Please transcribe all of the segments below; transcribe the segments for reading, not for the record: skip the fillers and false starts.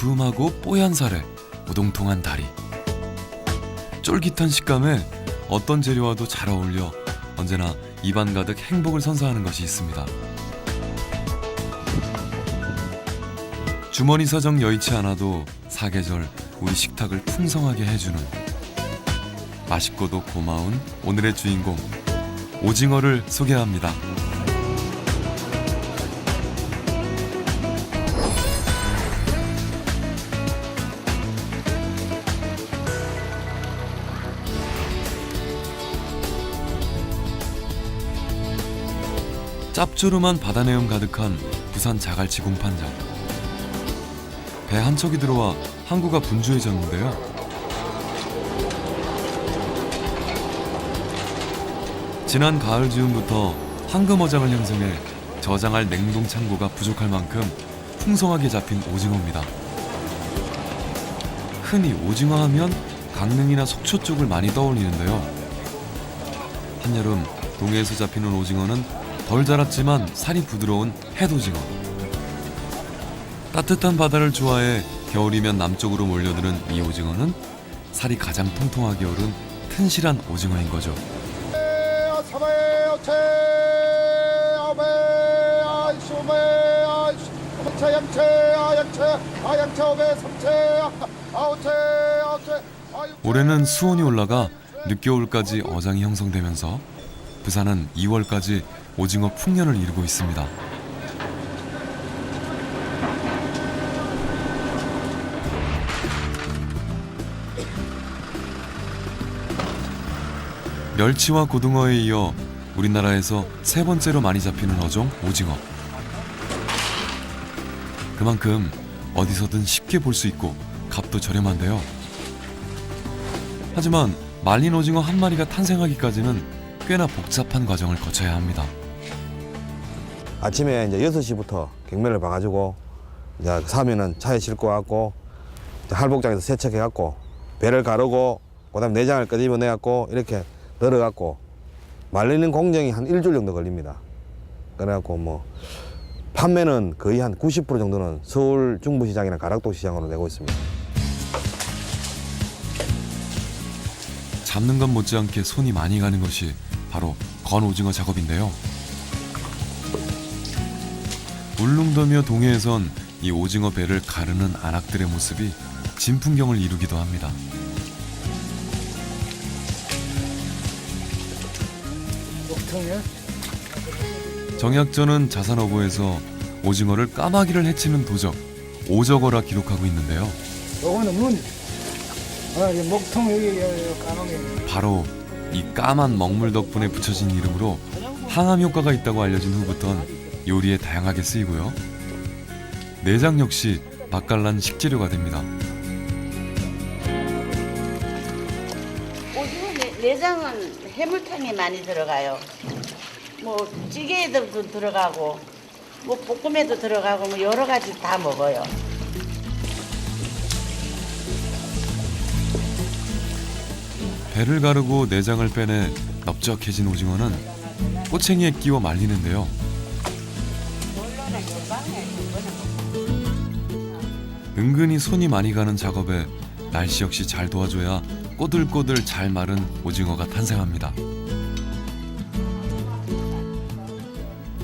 두툼하고 뽀얀 살에 오동통한 다리. 쫄깃한 식감에 어떤 재료와도 잘 어울려 언제나 입안 가득 행복을 선사하는 것이 있습니다. 주머니 사정 여의치 않아도 사계절 우리 식탁을 풍성하게 해주는 맛있고도 고마운 오늘의 주인공 오징어를 소개합니다. 짭조름한 바다 내음 가득한 부산 자갈치 공판장. 배 한 척이 들어와 항구가 분주해졌는데요. 지난 가을 즈음부터 황금어장을 형성해 저장할 냉동 창고가 부족할 만큼 풍성하게 잡힌 오징어입니다. 흔히 오징어 하면 강릉이나 속초 쪽을 많이 떠올리는데요. 한여름 동해에서 잡히는 오징어는 덜 자랐지만 살이 부드러운 햇오징어. 따뜻한 바다를 좋아해 겨울이면 남쪽으로 몰려드는 이 오징어는 살이 가장 통통하게 오른 튼실한 오징어인 거죠. 올해는 수온이 올라가 늦겨울까지 어장이 형성되면서 부산은 2월까지 오징어 풍년을 이루고 있습니다. 멸치와 고등어에 이어 우리나라에서 세 번째로 많이 잡히는 어종 오징어. 그만큼 어디서든 쉽게 볼 수 있고 값도 저렴한데요. 하지만 말린 오징어 한 마리가 탄생하기까지는 꽤나 복잡한 과정을 거쳐야 합니다. 아침에 이제 6시부터 경매를 봐가지고 이제 사면은 차에 싣고 와갖고 할복장에서 세척해갖고 배를 가르고 그다음에 내장을 끄집어내갖고 이렇게 널어갖고 말리는 공정이 한 일주일 정도 걸립니다. 그래갖고 뭐 판매는 거의 한 90% 정도는 서울 중부시장이나 가락도 시장으로 내고 있습니다. 잡는 것 못지않게 손이 많이 가는 것이 바로 건오징어 작업인데요. 울릉도며 동해에선 이 오징어 배를 가르는 안악들의 모습이 진풍경을 이루기도 합니다. 정약전은 자산어보에서 오징어를 까마귀를 해치는 도적 오적어라 기록하고 있는데요. 요거는 목통 여기 까마귀. 바로 이 까만 먹물 덕분에 붙여진 이름으로 항암 효과가 있다고 알려진 후부턴 요리에 다양하게 쓰이고요. 내장 역시 맛깔난 식재료가 됩니다. 오징어 내장은 해물탕에 많이 들어가요. 뭐 찌개에도 들어가고 뭐 볶음에도 들어가고 뭐 여러 가지 다 먹어요. 배를 가르고 내장을 빼내 넓적해진 오징어는 꼬챙이에 끼워 말리는데요. 은근히 손이 많이 가는 작업에 날씨 역시 잘 도와줘야 꼬들꼬들 잘 마른 오징어가 탄생합니다.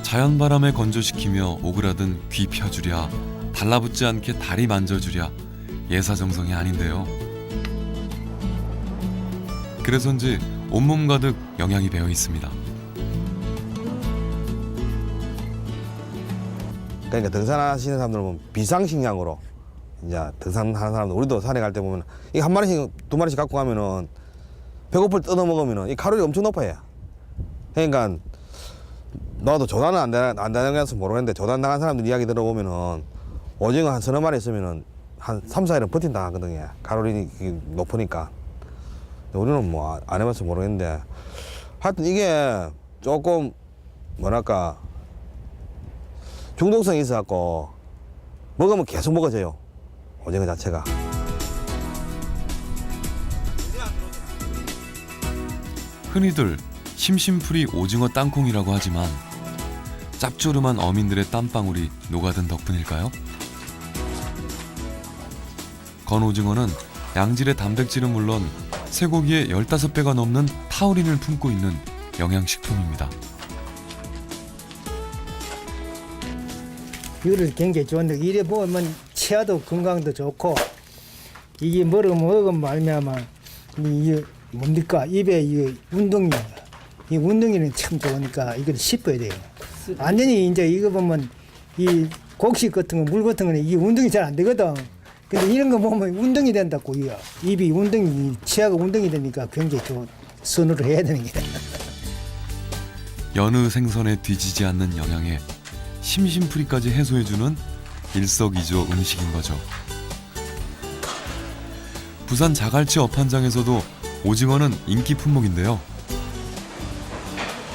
자연바람에 건조시키며 오그라든 귀 펴주랴, 달라붙지 않게 다리 만져주랴 예사정성이 아닌데요. 그래서인지 온몸 가득 영양이 배어 있습니다. 그러니까 등산하시는 사람들은 보면 비상식량으로 이제 등산하는 사람들 우리도 산에 갈 때 보면 이 한 마리씩 두 마리씩 갖고 가면은 배고플 때 뜯어 먹으면은 이 칼로리 엄청 높아요. 그러니까 나도 조단은 안 다녀서 모르겠는데 조단 나간 사람들 이야기 들어보면은 오징어 한 서너 마리 있으면은 한 3, 4일은 버틴다 하거든요. 칼로리 높으니까. 우리는 뭐 안 해봐서 모르겠는데 하여튼 이게 조금 뭐랄까 중독성이 있어갖고 먹으면 계속 먹어져요. 오징어 자체가. 흔히들 심심풀이 오징어 땅콩이라고 하지만 짭조름한 어민들의 땀방울이 녹아든 덕분일까요? 건오징어는 양질의 단백질은 물론 쇠고기의 15배가 넘는 타우린을 품고 있는 영양식품입니다. 이거를 굉장히 좋은데 이래 보면 치아도 건강도 좋고 이게 뭐를 먹으면 말미암아 이게 뭡니까 입에 이 운동이 이 운동이는 참 좋으니까 이걸 씹어야 돼요. 완전히 이제 이거 보면 이 곡식 같은 거 물 같은 거는 이게 운동이 잘 안 되거든. 근데 이런 거 보면 운동이 된다고 이거 입이 운동이 치아가 운동이 되니까 굉장히 선호를 해야 되는 게. 여느 생선에 뒤지지 않는 영양에 심심풀이까지 해소해주는 일석이조 음식인 거죠. 부산 자갈치 어판장에서도 오징어는 인기 품목인데요.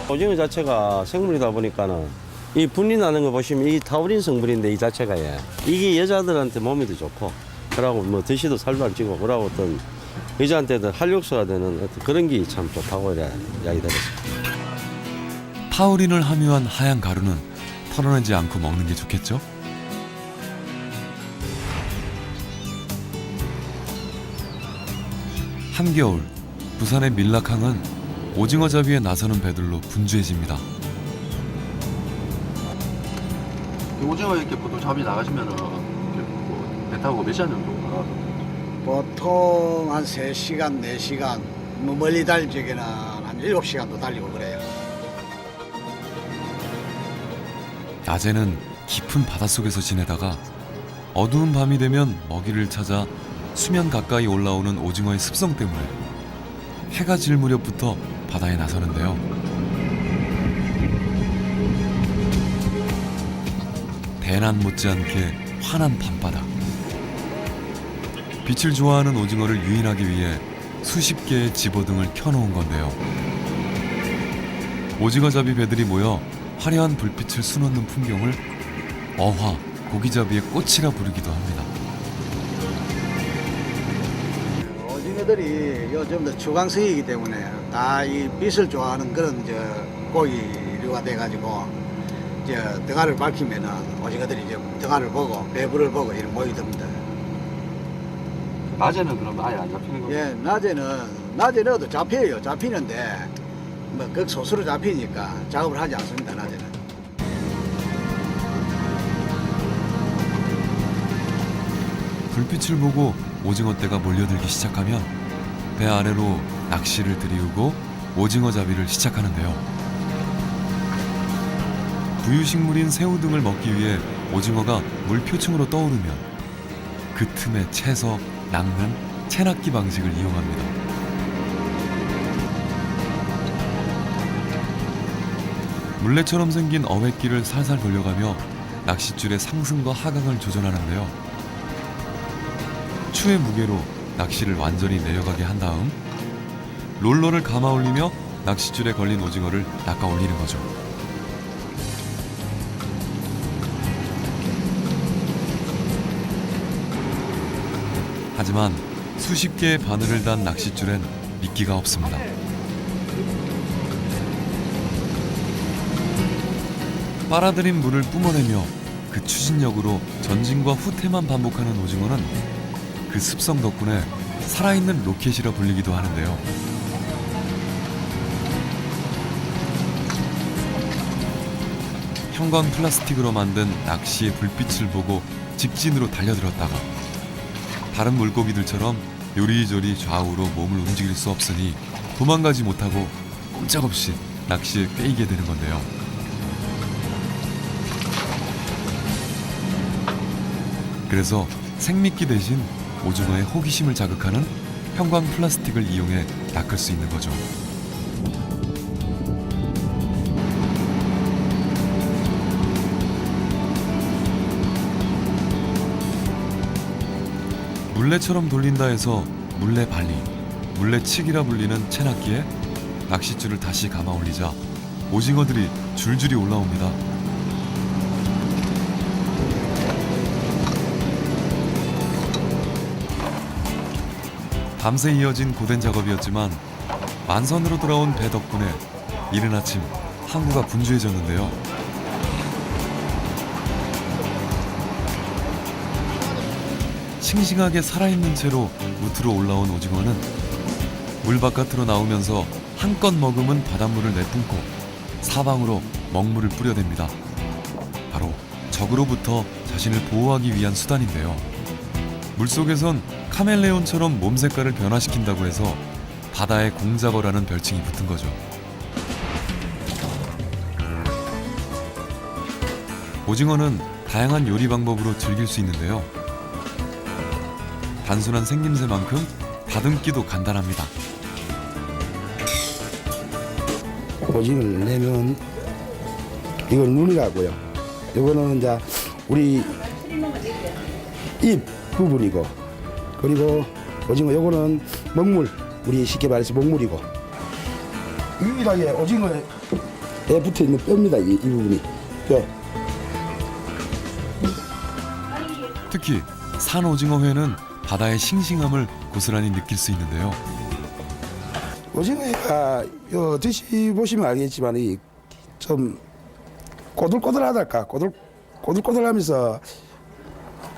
오징어 자체가 생물이다 보니까는 이 분리 나는 거 보시면 이 타우린 성분인데 이 자체가 이게 여자들한테 몸에도 좋고 그러고 뭐 드시도 살도 안 찌고 그러고 어떤 여자한테도 활력소가 되는 어떤 그런 게 참 좋다고 이야기 들었어요. 타우린을 함유한 하얀 가루는 털어내지 않고 먹는 게 좋겠죠? 한겨울 부산의 밀락항은 오징어 잡이에 나서는 배들로 분주해집니다. 오징어 이렇게 보통 잡이 나가시면은 배 타고 몇 시간 정도 나가서 보통 한 3시간, 4시간, 뭐 멀리 달릴 적에는 한 7시간도 달리고 그래요. 낮에는 깊은 바닷속에서 지내다가 어두운 밤이 되면 먹이를 찾아 수면 가까이 올라오는 오징어의 습성 때문에 해가 질 무렵부터 바다에 나서는데요. 대낮 못지않게 환한 밤바다. 빛을 좋아하는 오징어를 유인하기 위해 수십 개의 집어등을 켜놓은 건데요. 오징어 잡이 배들이 모여 화려한 불빛을 수놓는 풍경을 어화, 고기잡이의 꽃이라 부르기도 합니다. 오징어들이 요즘 더 주광석이기 때문에 다 이 빛을 좋아하는 그런 고기류가 돼가지고 등알을 밝히면은 오징어들이 등알을 보고 배부를 보고 이런 모이듭니다. 낮에는 그럼 아예 안 잡히는 거예요? 예, 낮에는 잡혀요. 잡히는데 뭐 극소수로 잡히니까 작업을 하지 않습니다. 낮에는. 불빛을 보고 오징어 떼가 몰려들기 시작하면 배 아래로 낚시를 들이우고 오징어 잡이를 시작하는데요. 부유식물인 새우 등을 먹기 위해 오징어가 물 표층으로 떠오르면 그 틈에 채서 낚는 채낚기 방식을 이용합니다. 물레처럼 생긴 어획기를 살살 돌려가며 낚싯줄의 상승과 하강을 조절하는데요. 추의 무게로 낚시를 완전히 내려가게 한 다음 롤러를 감아 올리며 낚싯줄에 걸린 오징어를 낚아 올리는 거죠. 하지만 수십 개의 바늘을 단 낚싯줄엔 미끼가 없습니다. 빨아들인 물을 뿜어내며 그 추진력으로 전진과 후퇴만 반복하는 오징어는 그 습성 덕분에 살아있는 로켓이라 불리기도 하는데요. 형광 플라스틱으로 만든 낚시의 불빛을 보고 직진으로 달려들었다가 다른 물고기들처럼 요리조리 좌우로 몸을 움직일 수 없으니 도망가지 못하고 꼼짝없이 낚시에 꿰이게 되는 건데요. 그래서 생미끼 대신 오징어의 호기심을 자극하는 형광 플라스틱을 이용해 낚을 수 있는 거죠. 물레처럼 돌린다 해서 물레발리, 물레치기라 불리는 채낚기에 낚싯줄을 다시 감아 올리자 오징어들이 줄줄이 올라옵니다. 밤새 이어진 고된 작업이었지만 만선으로 돌아온 배 덕분에 이른 아침 항구가 분주해졌는데요. 싱싱하게 살아있는 채로 무트로 올라온 오징어는 물 바깥으로 나오면서 한껏 머금은 바닷물을 내뿜고 사방으로 먹물을 뿌려댑니다. 바로 적으로부터 자신을 보호하기 위한 수단인데요. 물속에선 카멜레온처럼 몸 색깔을 변화시킨다고 해서 바다의 공작어라는 별칭이 붙은 거죠. 오징어는 다양한 요리 방법으로 즐길 수 있는데요. 단순한 생김새만큼 다듬기도 간단합니다. 오징어를 내면 이건 눈이라고요. 이거는 이제 우리 입 부분이고, 그리고 오징어 요거는 먹물, 우리 쉽게 말해서 먹물이고, 유일하게 오징어에 붙어 있는 뼈입니다. 이 부분이 뼈. 특히 산 오징어회는 바다의 싱싱함을 고스란히 느낄 수 있는데요. 오징어가 드셔보시면 알겠지만 이 좀 꼬들꼬들하달까, 꼬들꼬들하면서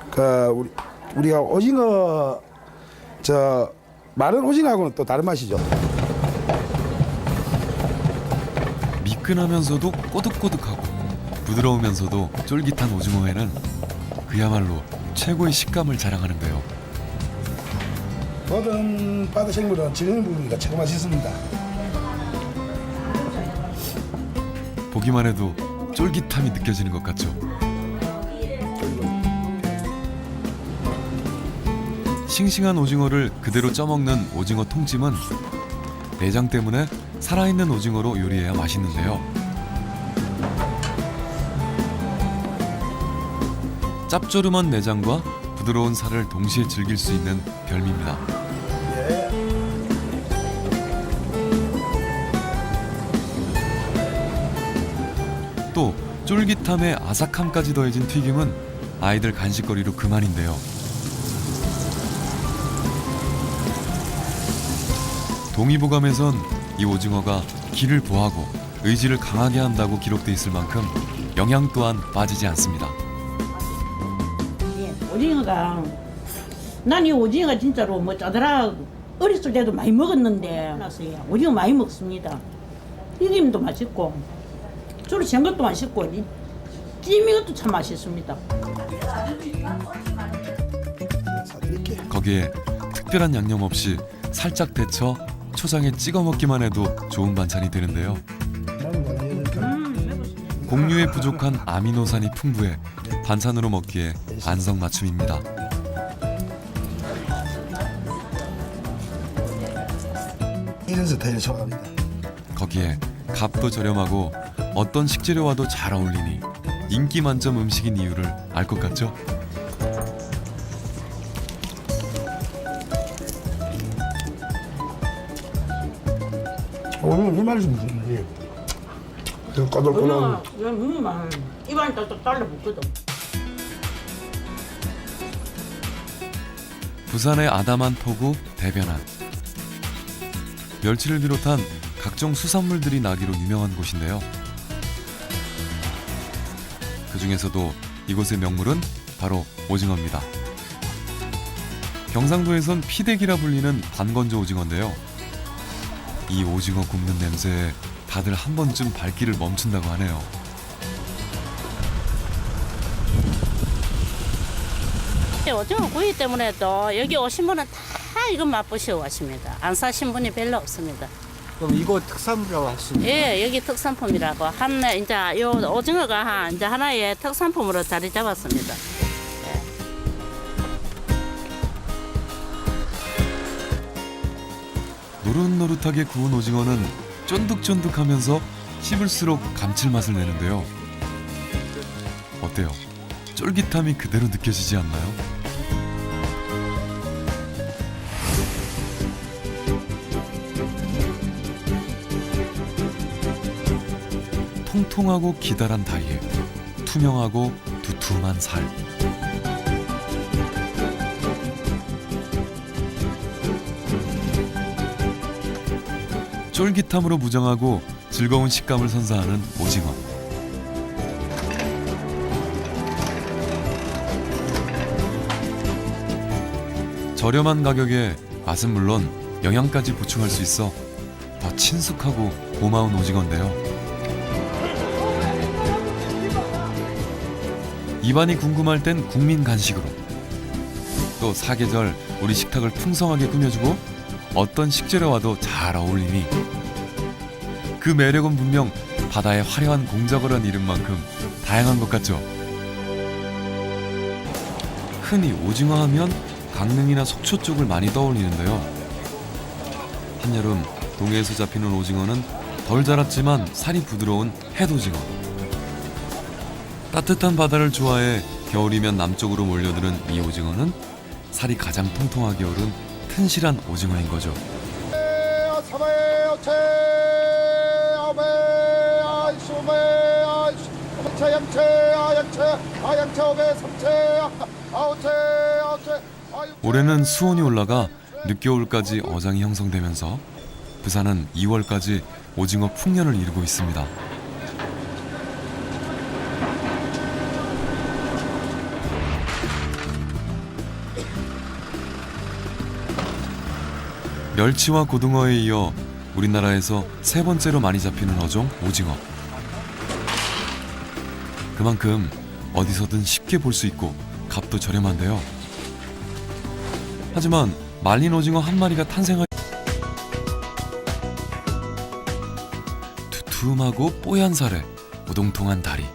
그 우리가 오징어 마른 오징어하고는 또 다른 맛이죠. 미끈하면서도 꼬득꼬득하고 부드러우면서도 쫄깃한 오징어회는 그야말로 최고의 식감을 자랑하는데요. 모든 바다 생물은 지는 부분이 최고 맛있습니다. 보기만 해도 쫄깃함이 느껴지는 것 같죠. 싱싱한 오징어를 그대로 쪄먹는 오징어 통찜은 내장 때문에 살아있는 오징어로 요리해야 맛있는데요. 짭조름한 내장과 부드러운 살을 동시에 즐길 수 있는 별미입니다. 또 쫄깃함에 아삭함까지 더해진 튀김은 아이들 간식거리로 그만인데요. 동의보감에선 이 오징어가 기를 보하고 의지를 강하게 한다고 기록돼 있을 만큼 영양 또한 빠지지 않습니다. 오징어가 난 이 오징어가 진짜로 뭐 짜더라 어렸을 때도 많이 먹었는데 오징어 많이 먹습니다. 튀김도 맛있고 주로 생 것도 맛있고 찜인 것도 참 맛있습니다. 거기에 특별한 양념 없이 살짝 데쳐 초장에 찍어 먹기만 해도 좋은 반찬이 되는데요. 곡류에 부족한 아미노산이 풍부해 반찬으로 먹기에 안성맞춤입니다. 이런 스타일 좋아합니다. 거기에 값도 저렴하고 어떤 식재료와도 잘 어울리니 인기 만점 음식인 이유를 알 것 같죠? 오늘 이 말씀드리지. 꼬들꼬들한. 오징어가 입안에 딱딱 달라붙거든. 부산의 아담한 포구 대변안. 멸치를 비롯한 각종 수산물들이 나기로 유명한 곳인데요. 그 중에서도 이곳의 명물은 바로 오징어입니다. 경상도에선 피대기라 불리는 반건조 오징어인데요. 이 오징어 굽는 냄새에 다들 한 번쯤 발길을 멈춘다고 하네요. 오징어 구이 때문에 또 여기 오신 분은 다 이거 맛보시고 가십니다. 안 사신 분이 별로 없습니다. 그럼 이거 특산물이라고 하시는 예, 여기 특산품이라고 이제 요 오징어가 이제 하나의 특산품으로 자리 잡았습니다. 노릇노릇하게 구운 오징어는 쫀득쫀득하면서 씹을수록 감칠맛을 내는데요. 어때요? 쫄깃함이 그대로 느껴지지 않나요? 통통하고 기다란 다리에 투명하고 두툼한 살. 쫄깃함으로 무장하고 즐거운 식감을 선사하는 오징어. 저렴한 가격에 맛은 물론 영양까지 보충할 수 있어 더 친숙하고 고마운 오징어인데요. 입안이 궁금할 땐 국민 간식으로, 또 사계절 우리 식탁을 풍성하게 꾸며주고 어떤 식재료와도 잘 어울리니 그 매력은 분명 바다의 화려한 공작어란 이름만큼 다양한 것 같죠. 흔히 오징어 하면 강릉이나 속초 쪽을 많이 떠올리는데요. 한여름 동해에서 잡히는 오징어는 덜 자랐지만 살이 부드러운 햇오징어. 따뜻한 바다를 좋아해 겨울이면 남쪽으로 몰려드는 이 오징어는 살이 가장 통통하게 오른 튼실한 오징어인 거죠. 올해는 수온이 올라가 늦겨울까지 어장이 형성되면서 부산은 2월까지 오징어 풍년을 이루고 있습니다. 멸치와 고등어에 이어 우리나라에서 세 번째로 많이 잡히는 어종 오징어. 그만큼 어디서든 쉽게 볼 수 있고 값도 저렴한데요. 하지만 말린 오징어 한 마리가 탄생할 두툼하고 뽀얀 살에 오동통한 다리,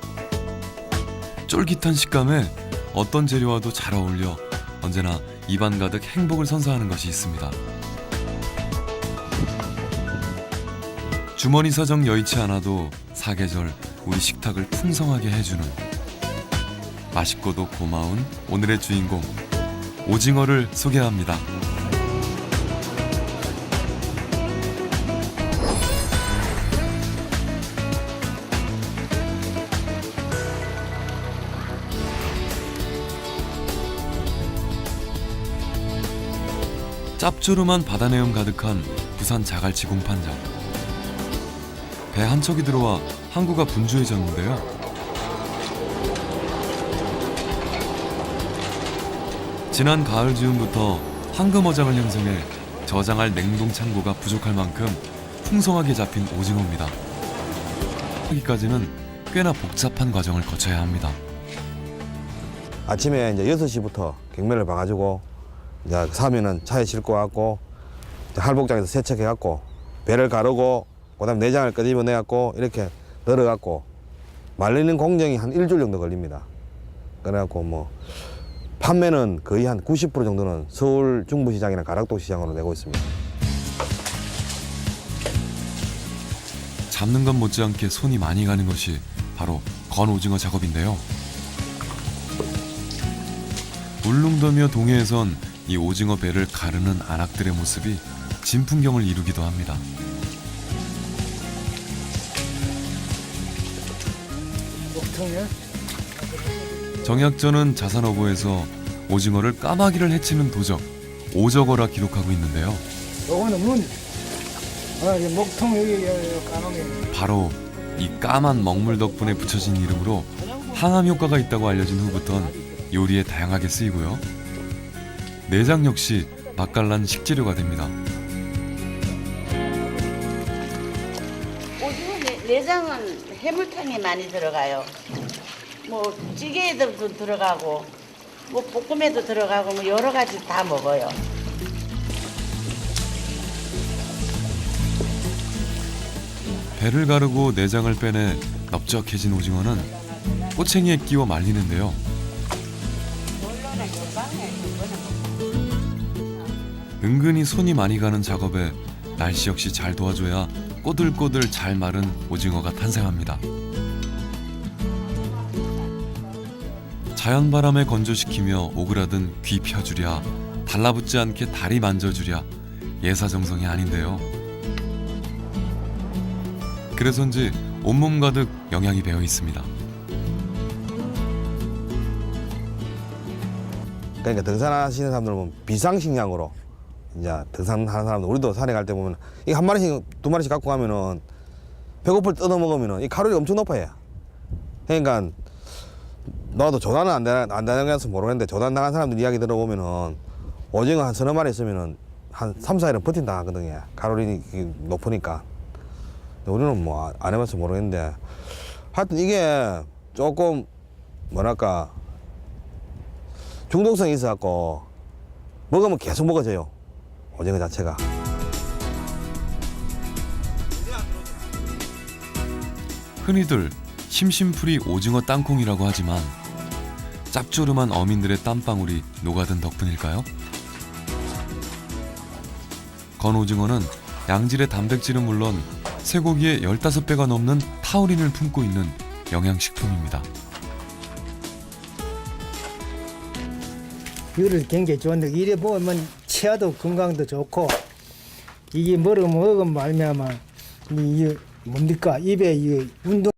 쫄깃한 식감에 어떤 재료와도 잘 어울려 언제나 입안 가득 행복을 선사하는 것이 있습니다. 주머니 사정 여의치 않아도 사계절 우리 식탁을 풍성하게 해주는 맛있고도 고마운 오늘의 주인공 오징어를 소개합니다. 짭조름한 바다 내음 가득한 부산 자갈치 공판장. 배 한 척이 들어와 항구가 분주해졌는데요. 지난 가을 즈음부터 황금어장을 형성해 저장할 냉동 창고가 부족할 만큼 풍성하게 잡힌 오징어입니다. 여기까지는 꽤나 복잡한 과정을 거쳐야 합니다. 아침에 이제 6시부터 경매를 봐가지고 이제 사면은 차에 싣고 와갖고 할복장에서 세척해갖고 배를 가르고 그다음 내장을 끄집어내갖고 이렇게 널어갖고 말리는 공정이 한 일주일 정도 걸립니다. 그래갖고 뭐 판매는 거의 한 90% 정도는 서울 중부시장이나 가락도 시장으로 내고 있습니다. 잡는 것 못지않게 손이 많이 가는 것이 바로 건오징어 작업인데요. 울릉도며 동해에선 이 오징어 배를 가르는 안악들의 모습이 진풍경을 이루기도 합니다. 정약전은 자산어보에서 오징어를 까마귀를 해치는 도적 오적어라 기록하고 있는데요. 요거는 문. 이 목통 여기 까마귀. 바로 이 까만 먹물 덕분에 붙여진 이름으로 항암 효과가 있다고 알려진 후부턴 요리에 다양하게 쓰이고요. 내장 역시 맛깔난 식재료가 됩니다. 오징어 내장은 해물탕에 많이 들어가요. 뭐 찌개에도 들어가고 뭐 볶음에도 들어가고 뭐 여러 가지 다 먹어요. 배를 가르고 내장을 빼내 넓적해진 오징어는 꼬챙이에 끼워 말리는데요. 은근히 손이 많이 가는 작업에 날씨 역시 잘 도와줘야 꼬들꼬들 잘 마른 오징어가 탄생합니다. 자연바람에 건조시키며 오그라든 귀 펴주랴, 달라붙지 않게 다리 만져주랴 예사정성이 아닌데요. 그래서인지 온몸 가득 영양이 배어 있습니다. 그러니까 등산하시는 사람들 보면 비상식량으로 이제 등산하는 사람들 우리도 산에 갈 때 보면 이 한 마리씩 두 마리씩 갖고 가면은 배고플 때 뜯어 먹으면은 이 칼로리가 엄청 높아요. 그러니까 나도 조단은 안 당해서 모르겠는데 조단 당한 사람들 이야기 들어보면은 오징어 한 서너 마리 있으면은 한 3, 4일은 버틴다 하거든요. 칼로리 높으니까. 근데 우리는 뭐 안 해봐서 모르겠는데 하여튼 이게 조금 뭐랄까 중독성이 있어갖고 먹으면 계속 먹어져요. 오징어 자체가. 흔히들 심심풀이 오징어 땅콩이라고 하지만 짭조름한 어민들의 땀방울이 녹아든 덕분일까요? 건오징어는 양질의 단백질은 물론 쇠고기의 15배가 넘는 타우린을 품고 있는 영양식품입니다. 이거를 굉장히 좋은데 이래 보면 치아도 건강도 좋고 이게 뭐를 먹으면 말미암아 이게 뭡니까 입에 이 운동